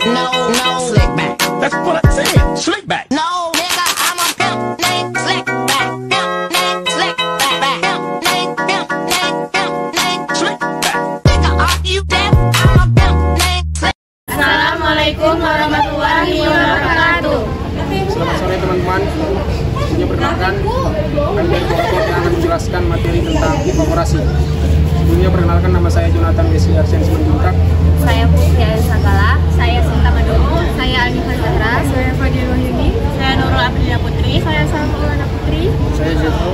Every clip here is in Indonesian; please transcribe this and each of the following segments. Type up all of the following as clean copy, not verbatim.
No, slick back. That's what I said. Slick back. No, nigga, I'm a pimp named Slick back. Pimp named Slick back. Pimp named Slick back. Nigga, are you deaf? I'm a pimp named Slick. Assalamualaikum warahmatullahi wabarakatuh. Selamat sore teman-teman. Sebelumnya perkenalkan, kami dari kelompok yang akan menjelaskan materi tentang evaporasi. Sebelumnya perkenalkan, nama saya Jonathan Wesley Arsen Simanjuntak. Saya Putri Ayu Sagala. Saya Sinta Madomo. Saya Alifah Zahra. Saya Fadil Wahyuni. Saya Nurul Aprilia Putri. Saya Salma Maulana Putri. Saya Joko.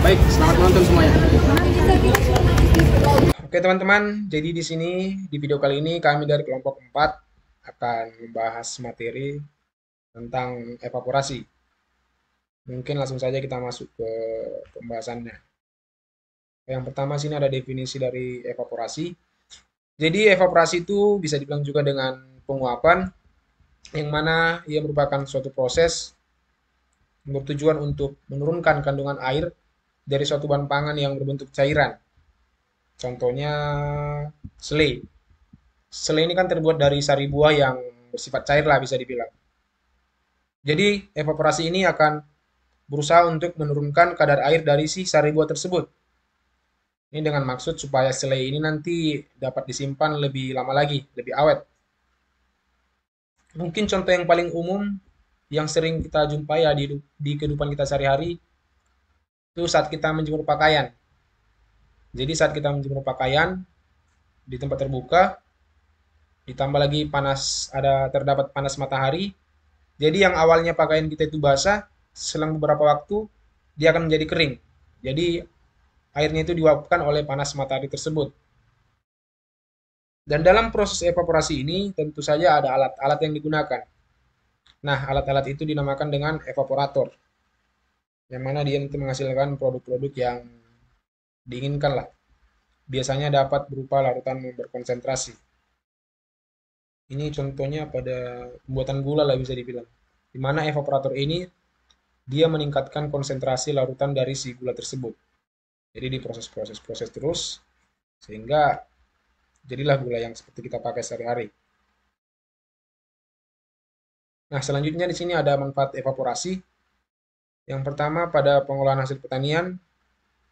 Baik, selamat menonton semuanya. Oke teman-teman, jadi di sini di video kali ini kami dari kelompok 4 akan membahas materi tentang evaporasi. Mungkin langsung saja kita masuk ke pembahasannya. Yang pertama sini ada definisi dari evaporasi. Jadi evaporasi itu bisa dibilang juga dengan penguapan, yang mana ia merupakan suatu proses yang bertujuan untuk menurunkan kandungan air dari suatu bahan pangan yang berbentuk cairan. Contohnya selai. Selai ini kan terbuat dari sari buah yang bersifat cair lah bisa dibilang. Jadi evaporasi ini akan berusaha untuk menurunkan kadar air dari si sari buah tersebut. Ini dengan maksud supaya selai ini nanti dapat disimpan lebih lama lagi, lebih awet. Mungkin contoh yang paling umum yang sering kita jumpai ya di kehidupan kita sehari-hari itu saat kita menjemur pakaian. Jadi saat kita menjemur pakaian di tempat terbuka, ditambah lagi terdapat panas matahari. Jadi yang awalnya pakaian kita itu basah, selang beberapa waktu dia akan menjadi kering. Jadi airnya itu diuapkan oleh panas matahari tersebut. Dan dalam proses evaporasi ini tentu saja ada alat-alat yang digunakan. Nah, alat-alat itu dinamakan dengan evaporator. Yang mana dia nanti menghasilkan produk-produk yang diinginkan lah. Biasanya dapat berupa larutan berkonsentrasi. Ini contohnya pada pembuatan gula lah bisa dibilang. Di mana evaporator ini dia meningkatkan konsentrasi larutan dari si gula tersebut. Jadi diproses terus sehingga jadilah gula yang seperti kita pakai sehari-hari. Nah, selanjutnya di sini ada manfaat evaporasi. Yang pertama pada pengolahan hasil pertanian,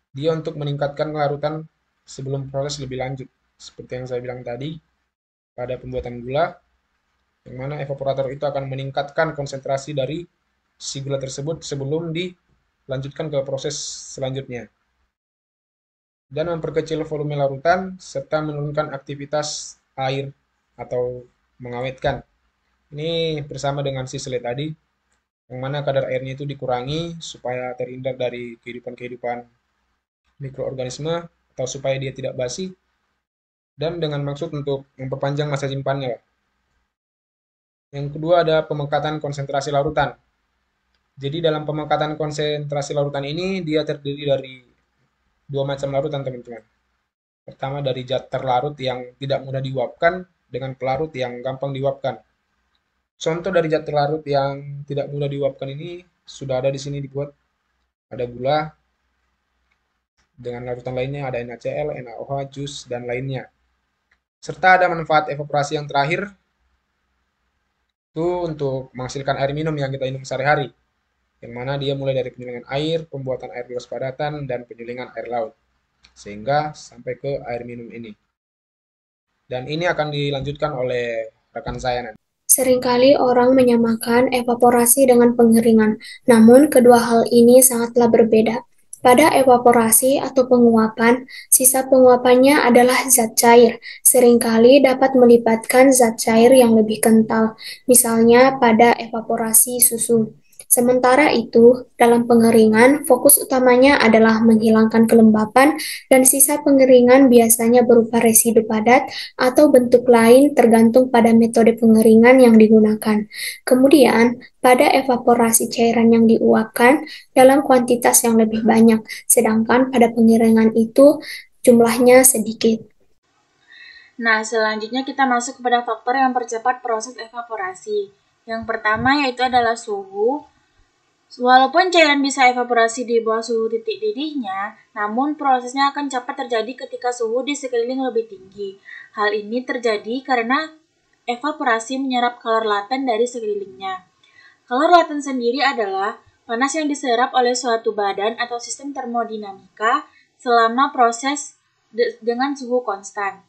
dia untuk meningkatkan larutan sebelum proses lebih lanjut. Seperti yang saya bilang tadi, pada pembuatan gula, yang mana evaporator itu akan meningkatkan konsentrasi dari si gula tersebut sebelum dilanjutkan ke proses selanjutnya. Dan memperkecil volume larutan serta menurunkan aktivitas air atau mengawetkan. Ini bersama dengan si selai tadi, yang mana kadar airnya itu dikurangi supaya terhindar dari kehidupan-kehidupan mikroorganisme atau supaya dia tidak basi, dan dengan maksud untuk memperpanjang masa simpannya. Yang kedua ada pemengkatan konsentrasi larutan. Jadi dalam pemengkatan konsentrasi larutan ini dia terdiri dari dua macam larutan teman-teman. Pertama dari zat terlarut yang tidak mudah diuapkan dengan pelarut yang gampang diuapkan. Contoh dari zat terlarut yang tidak mudah diuapkan ini sudah ada di sini dibuat. Ada gula, dengan larutan lainnya ada NaCl, NaOH, jus, dan lainnya. Serta ada manfaat evaporasi yang terakhir, itu untuk menghasilkan air minum yang kita minum sehari-hari. Yang mana dia mulai dari penyulingan air, pembuatan air bios padatan, dan penyulingan air laut. Sehingga sampai ke air minum ini. Dan ini akan dilanjutkan oleh rekan saya nanti. Seringkali orang menyamakan evaporasi dengan pengeringan, namun kedua hal ini sangatlah berbeda. Pada evaporasi atau penguapan, sisa penguapannya adalah zat cair, seringkali dapat melibatkan zat cair yang lebih kental, misalnya pada evaporasi susu. Sementara itu, dalam pengeringan, fokus utamanya adalah menghilangkan kelembapan dan sisa pengeringan biasanya berupa residu padat atau bentuk lain tergantung pada metode pengeringan yang digunakan. Kemudian, pada evaporasi cairan yang diuapkan dalam kuantitas yang lebih banyak, sedangkan pada pengeringan itu jumlahnya sedikit. Nah, selanjutnya kita masuk kepada faktor yang mempercepat proses evaporasi. Yang pertama yaitu adalah suhu. Walaupun cairan bisa evaporasi di bawah suhu titik didihnya, namun prosesnya akan cepat terjadi ketika suhu di sekeliling lebih tinggi. Hal ini terjadi karena evaporasi menyerap kalor laten dari sekelilingnya. Kalor laten sendiri adalah panas yang diserap oleh suatu badan atau sistem termodinamika selama proses dengan suhu konstan.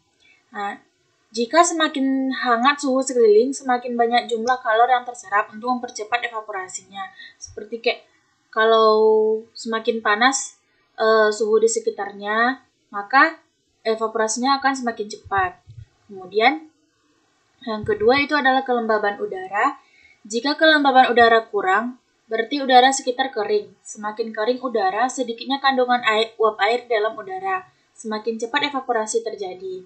Nah, jika semakin hangat suhu sekeliling, semakin banyak jumlah kalor yang terserap untuk mempercepat evaporasinya. Seperti kayak kalau semakin panas suhu di sekitarnya, maka evaporasinya akan semakin cepat. Kemudian, yang kedua itu adalah kelembaban udara. Jika kelembaban udara kurang, berarti udara sekitar kering. Semakin kering udara, sedikitnya kandungan uap air dalam udara. Semakin cepat evaporasi terjadi.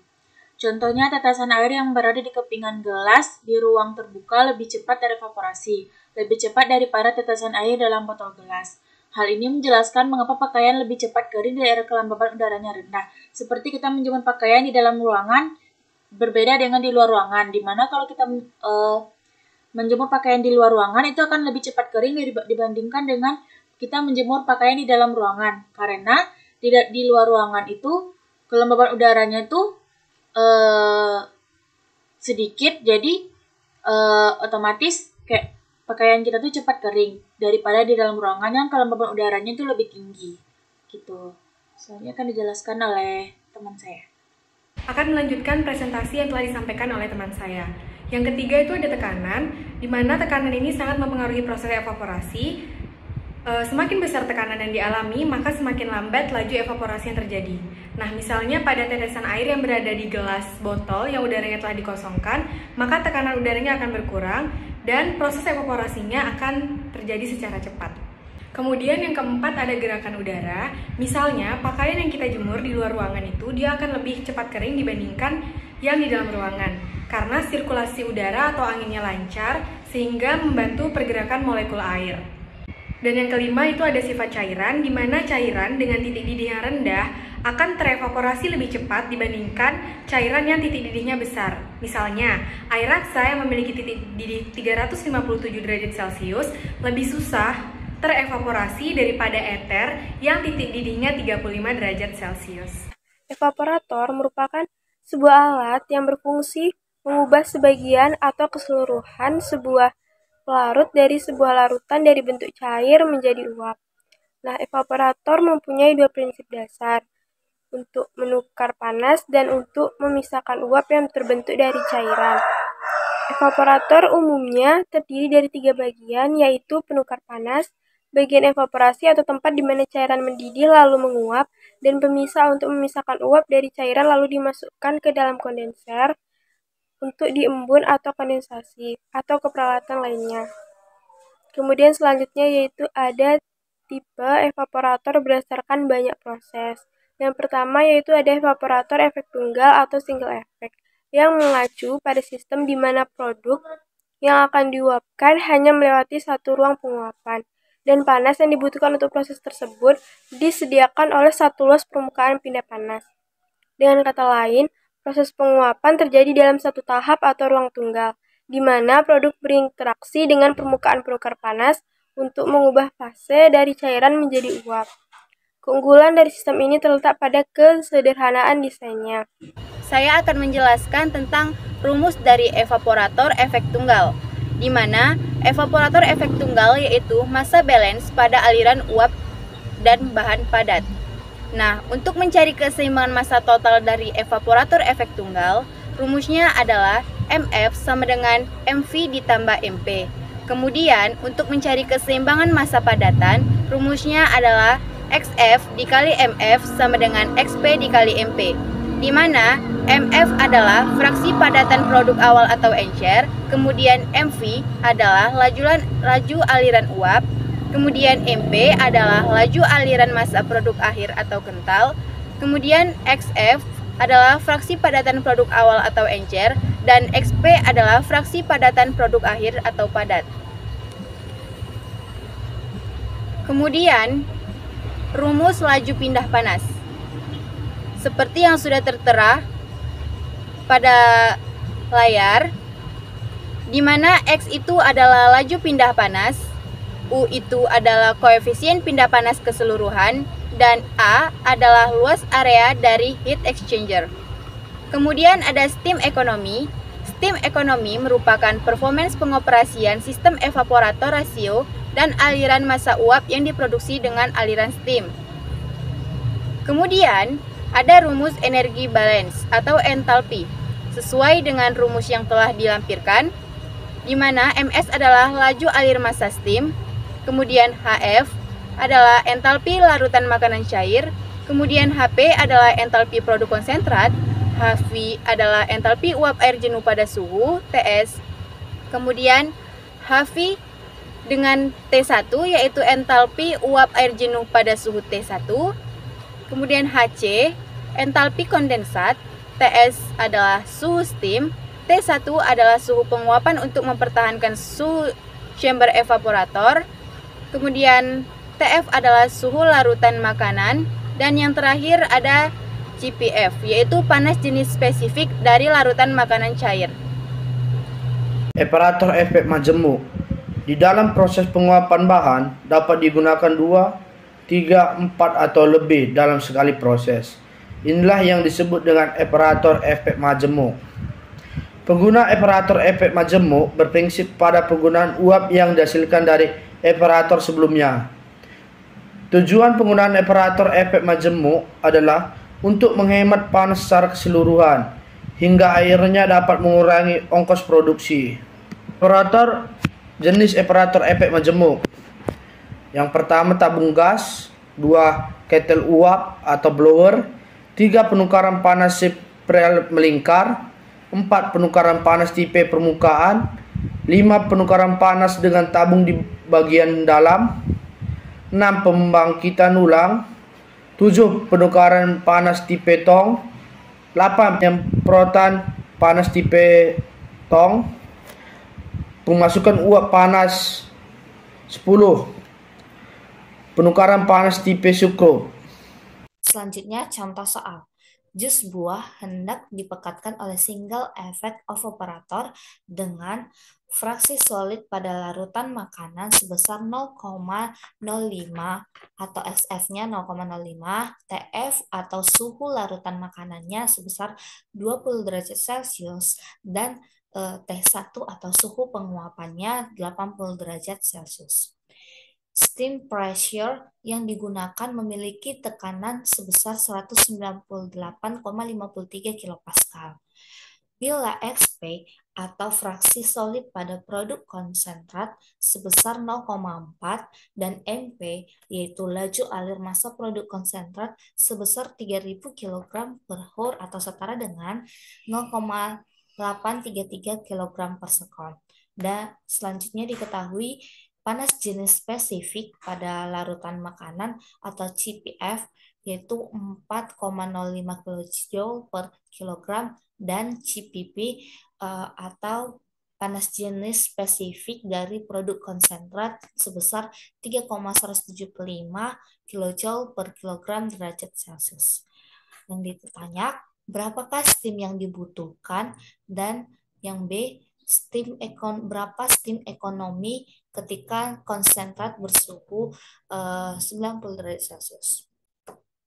Contohnya, tetesan air yang berada di kepingan gelas di ruang terbuka lebih cepat terevaporasi, lebih cepat daripada tetesan air dalam botol gelas. Hal ini menjelaskan mengapa pakaian lebih cepat kering di daerah kelembaban udaranya rendah. Seperti kita menjemur pakaian di dalam ruangan, berbeda dengan di luar ruangan, di mana kalau kita menjemur pakaian di luar ruangan itu akan lebih cepat kering dibandingkan dengan kita menjemur pakaian di dalam ruangan. Karena di luar ruangan itu kelembaban udaranya itu sedikit, jadi otomatis kayak pakaian kita tuh cepat kering daripada di dalam ruangan yang kelembaban udaranya itu lebih tinggi gitu. Soalnya akan dijelaskan oleh teman saya. Akan melanjutkan presentasi yang telah disampaikan oleh teman saya. Yang ketiga itu ada tekanan, di mana tekanan ini sangat mempengaruhi proses evaporasi. Semakin besar tekanan yang dialami, maka semakin lambat laju evaporasi yang terjadi. Nah, misalnya pada tetesan air yang berada di gelas botol yang udaranya telah dikosongkan, maka tekanan udaranya akan berkurang dan proses evaporasinya akan terjadi secara cepat. Kemudian yang keempat ada gerakan udara. Misalnya, pakaian yang kita jemur di luar ruangan itu dia akan lebih cepat kering dibandingkan yang di dalam ruangan, karena sirkulasi udara atau anginnya lancar sehingga membantu pergerakan molekul air. Dan yang kelima itu ada sifat cairan, di mana cairan dengan titik didih yang rendah akan terevaporasi lebih cepat dibandingkan cairan yang titik didihnya besar. Misalnya, air raksa yang memiliki titik didih 357 derajat Celcius lebih susah terevaporasi daripada eter yang titik didihnya 35 derajat Celcius. Evaporator merupakan sebuah alat yang berfungsi mengubah sebagian atau keseluruhan sebuah pelarut dari sebuah larutan dari bentuk cair menjadi uap. Nah, evaporator mempunyai dua prinsip dasar, untuk menukar panas dan untuk memisahkan uap yang terbentuk dari cairan. Evaporator umumnya terdiri dari tiga bagian, yaitu penukar panas, bagian evaporasi atau tempat di mana cairan mendidih lalu menguap, dan pemisah untuk memisahkan uap dari cairan lalu dimasukkan ke dalam kondenser untuk diembun atau kondensasi, atau ke peralatan lainnya. Kemudian selanjutnya yaitu ada tipe evaporator berdasarkan banyak proses. Yang pertama yaitu ada evaporator efek tunggal atau single effect, yang mengacu pada sistem di mana produk yang akan diuapkan hanya melewati satu ruang penguapan, dan panas yang dibutuhkan untuk proses tersebut disediakan oleh satu luas permukaan pindah panas. Dengan kata lain, proses penguapan terjadi dalam satu tahap atau ruang tunggal, di mana produk berinteraksi dengan permukaan penukar panas untuk mengubah fase dari cairan menjadi uap. Keunggulan dari sistem ini terletak pada kesederhanaan desainnya. Saya akan menjelaskan tentang rumus dari evaporator efek tunggal, di mana evaporator efek tunggal yaitu massa balance pada aliran uap dan bahan padat. Nah, untuk mencari keseimbangan massa total dari evaporator efek tunggal, rumusnya adalah MF sama dengan MV ditambah MP. Kemudian, untuk mencari keseimbangan massa padatan, rumusnya adalah XF dikali MF sama dengan XP dikali MP, di mana MF adalah fraksi padatan produk awal atau encer, kemudian MV adalah laju aliran uap, kemudian MP adalah laju aliran massa produk akhir atau kental, kemudian XF adalah fraksi padatan produk awal atau encer, dan XP adalah fraksi padatan produk akhir atau padat. Kemudian, rumus laju pindah panas. Seperti yang sudah tertera pada layar, di mana X itu adalah laju pindah panas, U itu adalah koefisien pindah panas keseluruhan, dan A adalah luas area dari heat exchanger. Kemudian ada steam economy. Steam economy merupakan performance pengoperasian sistem evaporator rasio dan aliran massa uap yang diproduksi dengan aliran steam. Kemudian, ada rumus energi balance atau entalpi. Sesuai dengan rumus yang telah dilampirkan, di mana MS adalah laju alir massa steam, kemudian HF adalah entalpi larutan makanan cair, kemudian HP adalah entalpi produk konsentrat, HV adalah entalpi uap air jenuh pada suhu TS, kemudian HV dengan T1 yaitu entalpi uap air jenuh pada suhu T1, kemudian HC entalpi kondensat, TS adalah suhu steam, T1 adalah suhu penguapan untuk mempertahankan suhu chamber evaporator, kemudian TF adalah suhu larutan makanan, dan yang terakhir ada CPF, yaitu panas jenis spesifik dari larutan makanan cair. Eparator efek majemuk. Di dalam proses penguapan bahan dapat digunakan 2, 3, 4 atau lebih dalam sekali proses. Inilah yang disebut dengan eparator efek majemuk. Pengguna eparator efek majemuk berprinsip pada penggunaan uap yang dihasilkan dari eparator sebelumnya. Tujuan penggunaan eparator efek majemuk adalah untuk menghemat panas secara keseluruhan, hingga akhirnya dapat mengurangi ongkos produksi. Jenis eparator efek majemuk. Yang pertama tabung gas, 2 ketel uap atau blower, 3 penukaran panas spiral melingkar, 4 penukaran panas tipe permukaan, 5 penukaran panas dengan tabung di bagian dalam, 6 pembangkitan ulang, 7 penukaran panas tipe tong, 8 penyemprotan panas tipe tong, pemasukan uap panas, 10 penukaran panas tipe sukro. Selanjutnya contoh soal. Jus buah hendak dipekatkan oleh single effect evaporator dengan fraksi solid pada larutan makanan sebesar 0,05 atau SF-nya 0,05, TF atau suhu larutan makanannya sebesar 20 derajat Celcius dan T1 atau suhu penguapannya 80 derajat Celcius. Steam pressure yang digunakan memiliki tekanan sebesar 198,53 kPa. Bila XP atau fraksi solid pada produk konsentrat sebesar 0,4 dan MP yaitu laju alir massa produk konsentrat sebesar 3000 kg/H atau setara dengan 0,833 kg/s. Dan selanjutnya diketahui panas jenis spesifik pada larutan makanan atau CPF yaitu 4,05 kJ per kilogram dan CPP atau panas jenis spesifik dari produk konsentrat sebesar 3,175 kJ per kilogram derajat Celcius. Yang ditanya, berapakah steam yang dibutuhkan? Dan yang B, berapa steam ekonomi ketika konsentrat bersuhu 90 derajat Celcius.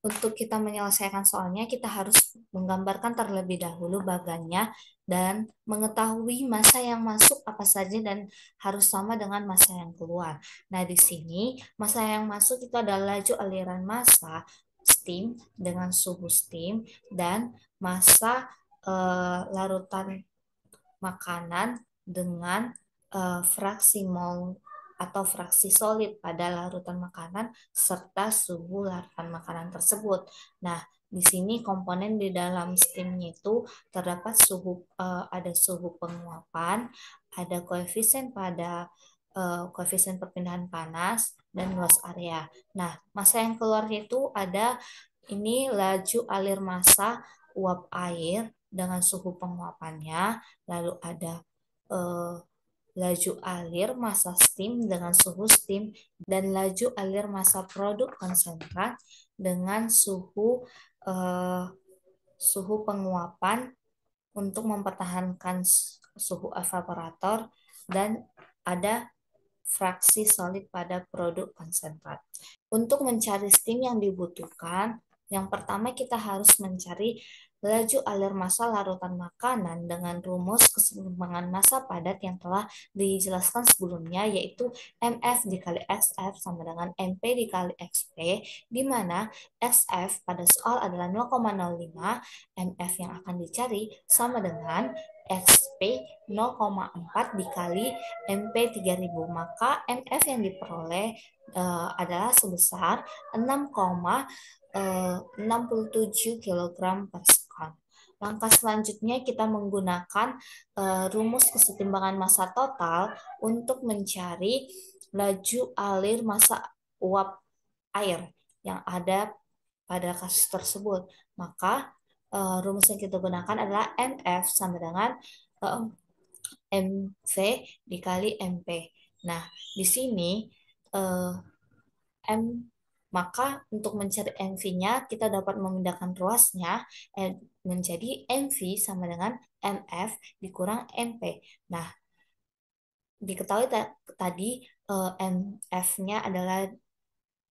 Untuk kita menyelesaikan soalnya, kita harus menggambarkan terlebih dahulu bagannya dan mengetahui massa yang masuk apa saja dan harus sama dengan massa yang keluar. Nah, di sini massa yang masuk itu adalah laju aliran massa steam dengan suhu steam dan massa larutan makanan dengan fraksi mol atau fraksi solid pada larutan makanan serta suhu larutan makanan tersebut. Nah, di sini komponen di dalam steamnya itu terdapat ada suhu penguapan, ada koefisien koefisien perpindahan panas dan luas area. Nah, massa yang keluar itu ada ini laju alir massa uap air dengan suhu penguapannya, lalu ada laju alir massa steam dengan suhu steam, dan laju alir massa produk konsentrat dengan suhu penguapan untuk mempertahankan suhu evaporator, dan ada fraksi solid pada produk konsentrat. Untuk mencari steam yang dibutuhkan, yang pertama kita harus mencari laju alir massa larutan makanan dengan rumus keseimbangan massa padat yang telah dijelaskan sebelumnya, yaitu MF dikali XF sama dengan MP dikali XP, di mana XF pada soal adalah 0,05, MF yang akan dicari sama dengan XP 0,4 dikali MP 3000, maka MF yang diperoleh adalah sebesar 6,67 kg per sekon. Langkah selanjutnya kita menggunakan rumus kesetimbangan massa total untuk mencari laju alir massa uap air yang ada pada kasus tersebut. Maka rumus yang kita gunakan adalah MF sama dengan MV dikali MP. Nah, di sini maka untuk mencari MV-nya kita dapat memindahkan ruasnya menjadi MV sama dengan MF dikurang MP. Nah, diketahui tadi MF-nya adalah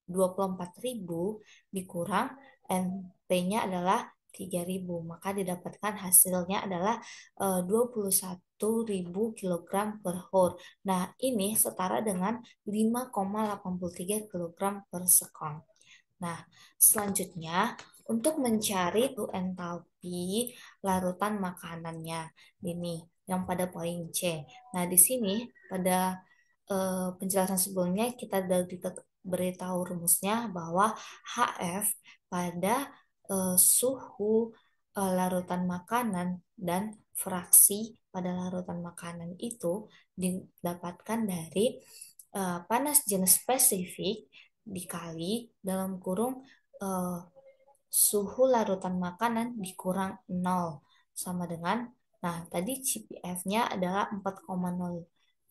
24.000 dikurang MP-nya adalah 3.000, maka didapatkan hasilnya adalah 21.000 kg per hour. Nah, ini setara dengan 5,83 kg per sekon. Nah, selanjutnya untuk mencari entalpi larutan makanannya, ini yang pada poin C. Nah, di sini pada penjelasan sebelumnya kita sudah beritahu rumusnya bahwa HF pada suhu larutan makanan dan fraksi pada larutan makanan itu didapatkan dari panas jenis spesifik dikali dalam kurung suhu larutan makanan dikurang 0 sama dengan, nah tadi CPF-nya adalah 4,05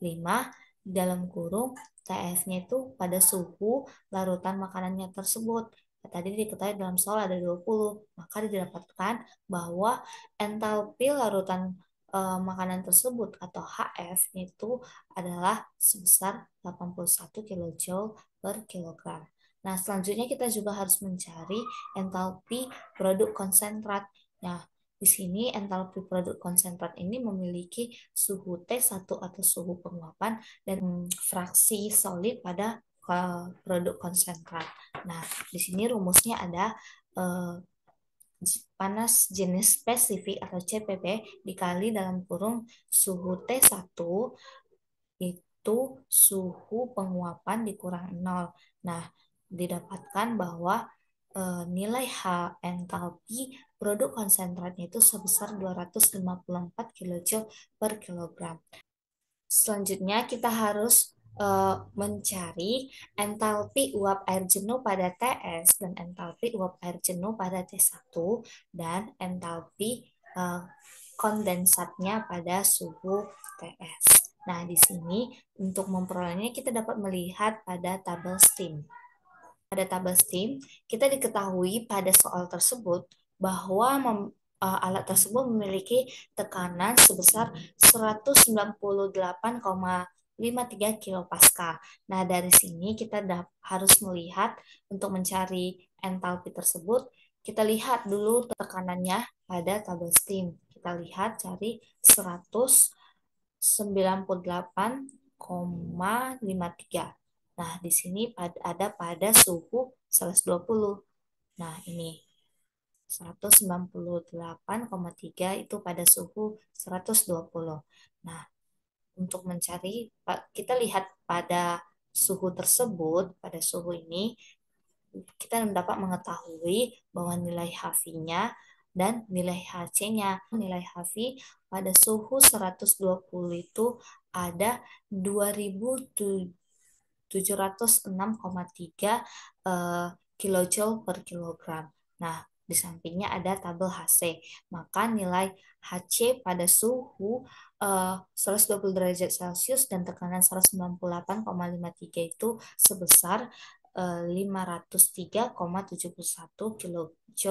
dalam kurung TF-nya itu pada suhu larutan makanannya tersebut. Tadi diketahui dalam soal ada 20, maka didapatkan bahwa entalpi larutan makanan tersebut atau HF itu adalah sebesar 81 kJ per kilogram. Nah, selanjutnya kita juga harus mencari entalpi produk konsentrat. Nah, di sini entalpi produk konsentrat ini memiliki suhu T1 atau suhu penguapan dan fraksi solid pada produk konsentrat. Nah, di sini rumusnya ada panas jenis spesifik atau CPP dikali dalam kurung suhu T1 itu suhu penguapan dikurang 0. Nah, didapatkan bahwa nilai H entalpi produk konsentratnya itu sebesar 254 kJ per kilogram. Selanjutnya kita harus mencari entalpi uap air jenuh pada TS dan entalpi uap air jenuh pada T1 dan entalpi kondensatnya pada suhu TS. Nah, di sini untuk memperolehnya kita dapat melihat pada tabel STEAM. Pada tabel STEAM, kita diketahui pada soal tersebut bahwa alat tersebut memiliki tekanan sebesar 198,53 kilopascal. Nah, dari sini kita harus melihat untuk mencari entalpi tersebut, kita lihat dulu tekanannya pada tabel STEAM. Kita lihat cari 198,53. Nah, di sini ada pada suhu 120. Nah, ini 198,3 itu pada suhu 120. Nah, untuk mencari, kita lihat pada suhu tersebut, pada suhu ini, kita dapat mengetahui bahwa nilai HV-nya dan nilai HC-nya. Nilai HV pada suhu 120 itu ada 2706,3 kJ per kilogram. Nah, di sampingnya ada tabel HC. Maka nilai HC pada suhu 120 derajat Celcius dan tekanan 198,53 itu sebesar 503,71 kJ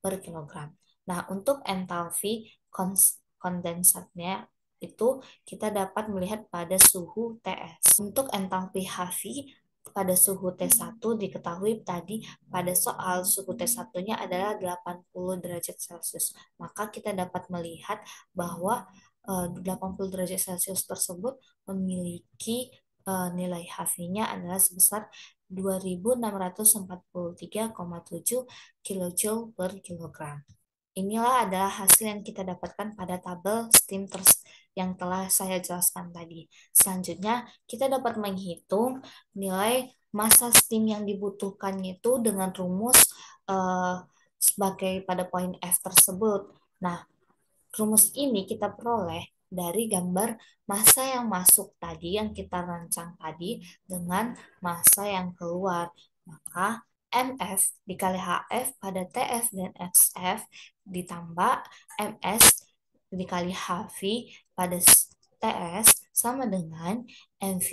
per kilogram. Nah, untuk entalpi kondensatnya itu kita dapat melihat pada suhu TS. Untuk entalpi HV pada suhu T1 diketahui tadi pada soal suhu T1-nya adalah 80 derajat Celcius. Maka kita dapat melihat bahwa 80 derajat Celcius tersebut memiliki nilai HV-nya adalah sebesar 2643,7 kJ per kilogram. Inilah adalah hasil yang kita dapatkan pada tabel steam yang telah saya jelaskan tadi. Selanjutnya, kita dapat menghitung nilai massa steam yang dibutuhkan itu dengan rumus sebagai pada poin F tersebut. Nah, rumus ini kita peroleh dari gambar massa yang masuk tadi, yang kita rancang tadi, dengan massa yang keluar. Maka MF dikali HF pada TF dan XF ditambah MS dikali HV pada TS sama dengan MV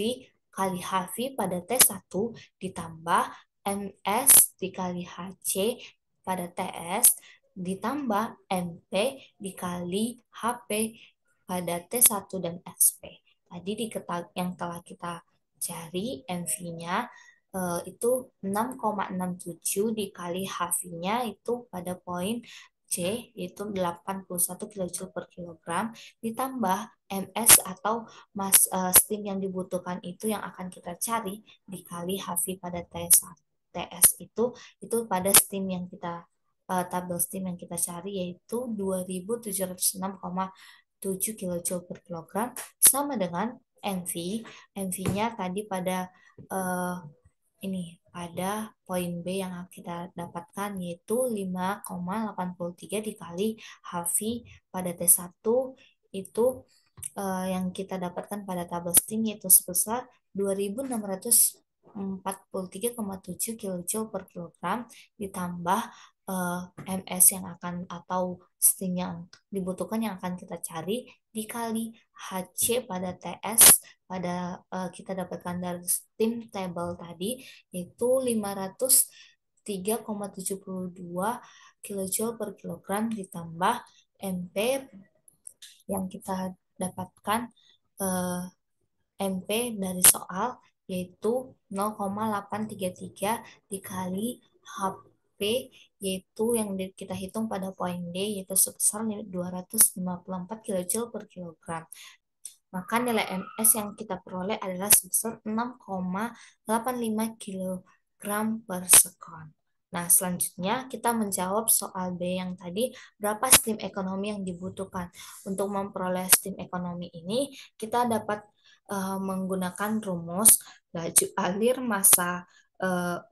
kali HV pada T1 ditambah MS dikali HC pada TS ditambah MP dikali HP pada T1 dan XP. Tadi yang telah kita cari MV-nya itu 6,67 dikali HV-nya itu pada poin C yaitu 81 kJ per kilogram ditambah MS atau steam yang dibutuhkan itu yang akan kita cari dikali HV pada TS itu pada steam yang kita tabel steam yang kita cari yaitu 2706,7 kJ per kilogram sama dengan MV-nya tadi pada pada poin B yang kita dapatkan yaitu 5,83 dikali HV pada T1 itu yang kita dapatkan pada tabel steam yaitu sebesar 2643,7 kJ per kilogram ditambah MS yang akan atau steam yang dibutuhkan yang akan kita cari dikali HC pada TS pada kita dapatkan dari steam table tadi yaitu 503,72 kJ per kilogram ditambah MP yang kita dapatkan MP dari soal yaitu 0,833 dikali HP yaitu yang kita hitung pada poin D yaitu sebesar 254 kJ per kilogram. Maka nilai MS yang kita peroleh adalah sebesar 6,85 kg per sekon. Nah, selanjutnya kita menjawab soal B yang tadi, berapa steam ekonomi yang dibutuhkan. Untuk memperoleh steam ekonomi ini, kita dapat menggunakan rumus laju alir massa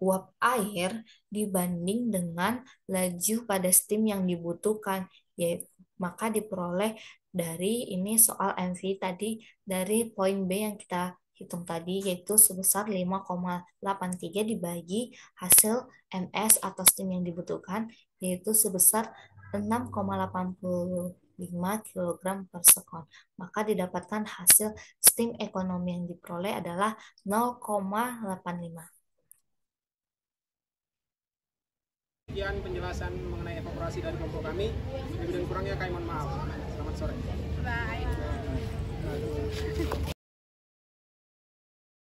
uap air dibanding dengan laju pada steam yang dibutuhkan, yaitu maka diperoleh dari ini soal MV tadi dari poin B yang kita hitung tadi yaitu sebesar 5,83 dibagi hasil MS atau steam yang dibutuhkan yaitu sebesar 6,85 kg per sekon. Maka didapatkan hasil steam ekonomi yang diperoleh adalah 0,85. Sekian penjelasan mengenai evaporasi dari kelompok kami. Lebih dan kurangnya kami mohon maaf. Selamat sore. Bye.